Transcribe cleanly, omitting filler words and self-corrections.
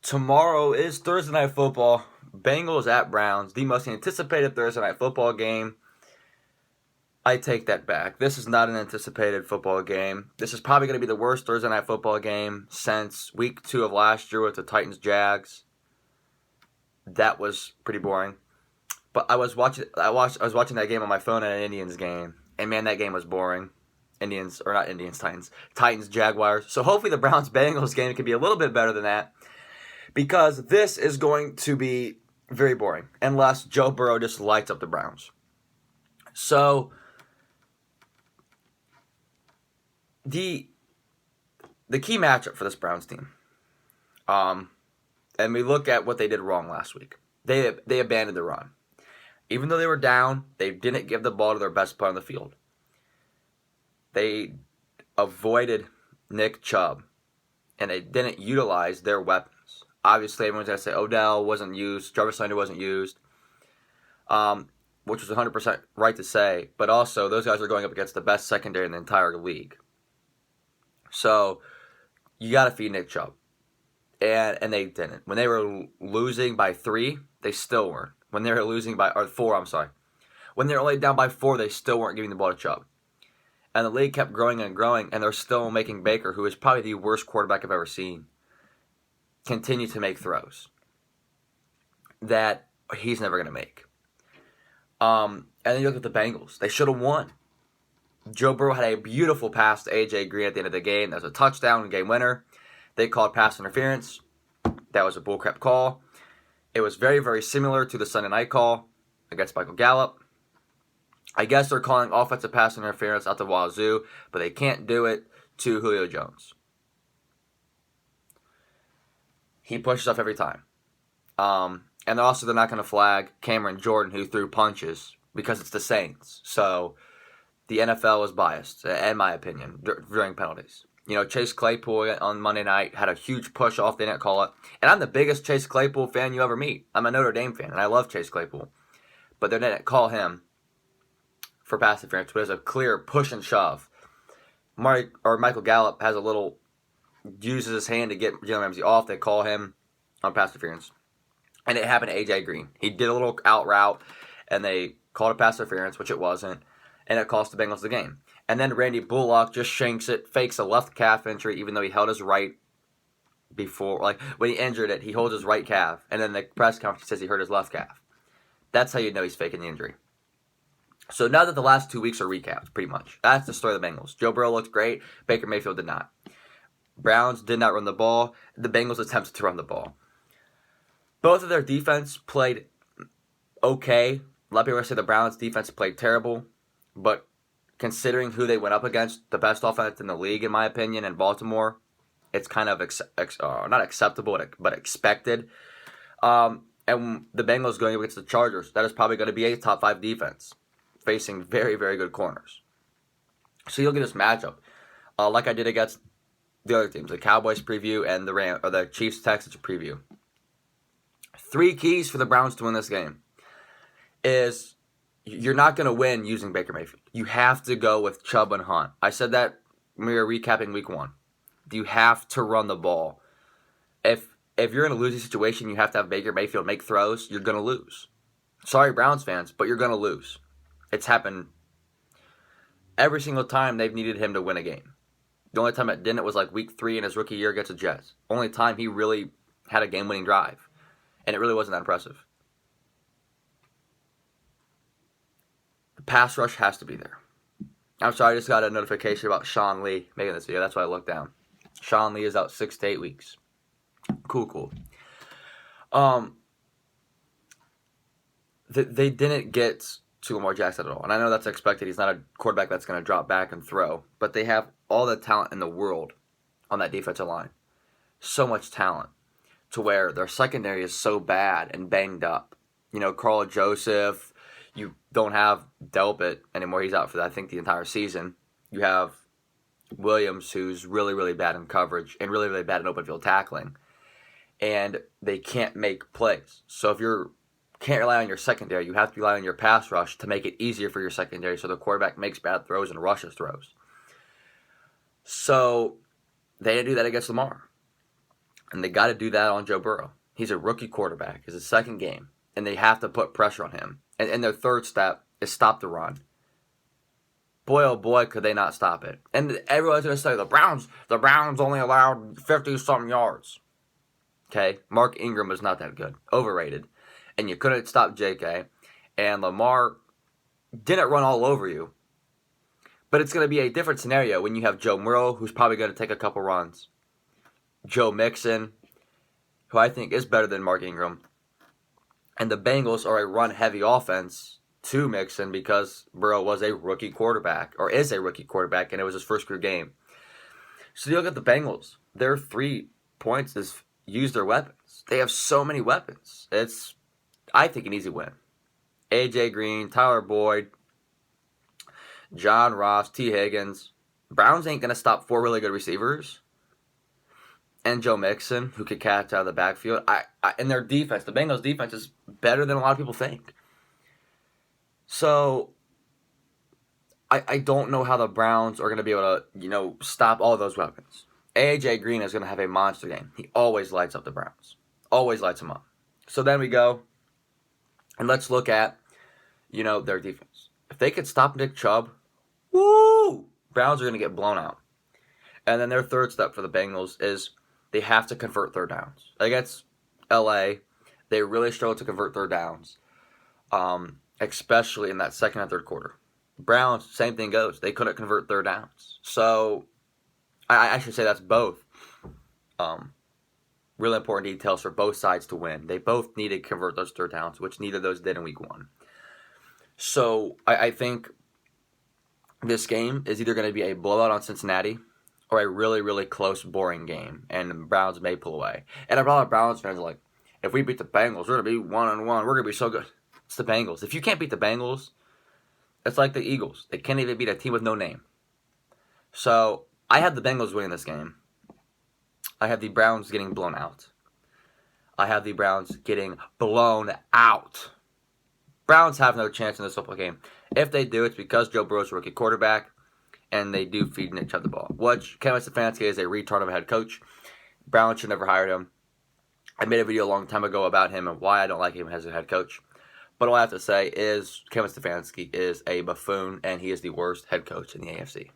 Tomorrow is Thursday Night Football. Bengals at Browns, the most anticipated Thursday Night Football game. I take that back. This is not an anticipated football game. This is probably going to be the worst Thursday Night Football game since week 2 of last year with the Titans-Jags. That was pretty boring. But I was watching that game on my phone at an Indians game, and man, that game was boring. Titans-Jaguars. So hopefully the Browns-Bengals game can be a little bit better than that, because this is going to be very boring unless Joe Burrow just lights up the Browns. So the key matchup for this Browns team, and we look at what they did wrong last week. They abandoned the run. Even though they were down, they didn't give the ball to their best player on the field. They avoided Nick Chubb, and they didn't utilize their weapons. Obviously, everyone's going to say Odell wasn't used, Jarvis Landry wasn't used, which was 100% right to say, but also those guys are going up against the best secondary in the entire league. So you got to feed Nick Chubb, and they didn't. When they were losing by 3, they still weren't. When they were losing by 4, when they were only down by 4, they still weren't giving the ball to Chubb. And the league kept growing and growing, and they're still making Baker, who is probably the worst quarterback I've ever seen, continue to make throws that he's never going to make. And then you look at the Bengals. They should have won. Joe Burrow had a beautiful pass to A.J. Green at the end of the game. That was a touchdown, game winner. They called pass interference. That was a bullcrap call. It was very, very similar to the Sunday night call against Michael Gallup. I guess they're calling offensive pass interference out the wazoo, but they can't do it to Julio Jones. He pushes up every time. And also they're not going to flag Cameron Jordan, who threw punches, because it's the Saints. So the NFL is biased, in my opinion, during penalties. You know, Chase Claypool on Monday night had a huge push off. They didn't call it. And I'm the biggest Chase Claypool fan you ever meet. I'm a Notre Dame fan, and I love Chase Claypool. But they didn't call him for pass interference, but it's a clear push and shove. Michael Gallup uses his hand to get Jalen Ramsey off. They call him on pass interference. And it happened to A.J. Green. He did a little out route, and they called a pass interference, which it wasn't, and it cost the Bengals the game. And then Randy Bullock just shanks it, fakes a left calf injury, even though he held his right before. Like, when he injured it, he holds his right calf, and then the press conference says he hurt his left calf. That's how you know he's faking the injury. So now that the last 2 weeks are recapped, pretty much. That's the story of the Bengals. Joe Burrow looked great. Baker Mayfield did not. Browns did not run the ball. The Bengals attempted to run the ball. Both of their defense played okay. A lot of people say the Browns' defense played terrible, but considering who they went up against, the best offense in the league, in my opinion, in Baltimore, it's kind of not acceptable, but expected. And the Bengals going up against the Chargers, that is probably going to be a top 5 defense, facing very, very good corners. So you look at this matchup, like I did against the other teams, the Cowboys preview and the Chiefs-Texans preview. 3 keys for the Browns to win this game is you're not going to win using Baker Mayfield. You have to go with Chubb and Hunt. I said that when we were recapping week 1. You have to run the ball. If you're in a losing situation, you have to have Baker Mayfield make throws, you're going to lose. Sorry, Browns fans, but you're going to lose. It's happened every single time they've needed him to win a game. The only time it didn't was like week 3 in his rookie year against the Jets. Only time he really had a game-winning drive. And it really wasn't that impressive. The pass rush has to be there. I'm sorry, I just got a notification about Sean Lee making this video. That's why I looked down. Sean Lee is out 6 to 8 weeks. Cool. They didn't get to Lamar Jackson at all. And I know that's expected. He's not a quarterback that's going to drop back and throw. But they have all the talent in the world on that defensive line. So much talent to where their secondary is so bad and banged up. You know, Carl Joseph, you don't have Delpit anymore. He's out for, I think, the entire season. You have Williams, who's really, really bad in coverage and really, really bad in open field tackling. And they can't make plays. So if you can't rely on your secondary, you have to rely on your pass rush to make it easier for your secondary so the quarterback makes bad throws and rushes throws. So they didn't do that against Lamar. And they got to do that on Joe Burrow. He's a rookie quarterback. It's his second game. And they have to put pressure on him. And their third step is stop the run. Boy, oh boy, could they not stop it. And everyone's going to say, the Browns only allowed 50-something yards. Okay, Mark Ingram was not that good. Overrated. And you couldn't stop J.K. And Lamar didn't run all over you. But it's going to be a different scenario when you have Joe Burrow, who's probably going to take a couple runs. Joe Mixon, who I think is better than Mark Ingram. And the Bengals are a run-heavy offense to Mixon because Burrow was a rookie quarterback, or is a rookie quarterback, and it was his first career game. So you look at the Bengals. Their 3 points is use their weapons. They have so many weapons. It's, I think, an easy win. A.J. Green, Tyler Boyd, John Ross, T. Higgins. Browns ain't going to stop 4 really good receivers. And Joe Mixon, who could catch out of the backfield. And their defense, the Bengals' defense is better than a lot of people think. So, I don't know how the Browns are going to be able to, stop all those weapons. A.J. Green is going to have a monster game. He always lights up the Browns. Always lights them up. So then we go, and let's look at, their defense. If they could stop Nick Chubb, woo! Browns are going to get blown out. And then their third step for the Bengals is they have to convert third downs. Against L.A., they really struggle to convert third downs, especially in that second and third quarter. Browns, same thing goes. They couldn't convert third downs. So, I should say that's both really important details for both sides to win. They both needed to convert those third downs, which neither of those did in week 1. So, I think this game is either going to be a blowout on Cincinnati or a really, really close, boring game, and the Browns may pull away. And a lot of Browns fans are like, if we beat the Bengals, we're going to be 1-1. We're going to be so good. It's the Bengals. If you can't beat the Bengals, it's like the Eagles. They can't even beat a team with no name. So, I have the Bengals winning this game. I have the Browns getting blown out. I have the Browns getting blown out. Browns have no chance in this football game. If they do, it's because Joe Burrow's a rookie quarterback, and they do feed Nick Chubb the ball. Which, Kevin Stefanski is a retard of a head coach. Browns should never hired him. I made a video a long time ago about him and why I don't like him as a head coach. But all I have to say is Kevin Stefanski is a buffoon, and he is the worst head coach in the AFC.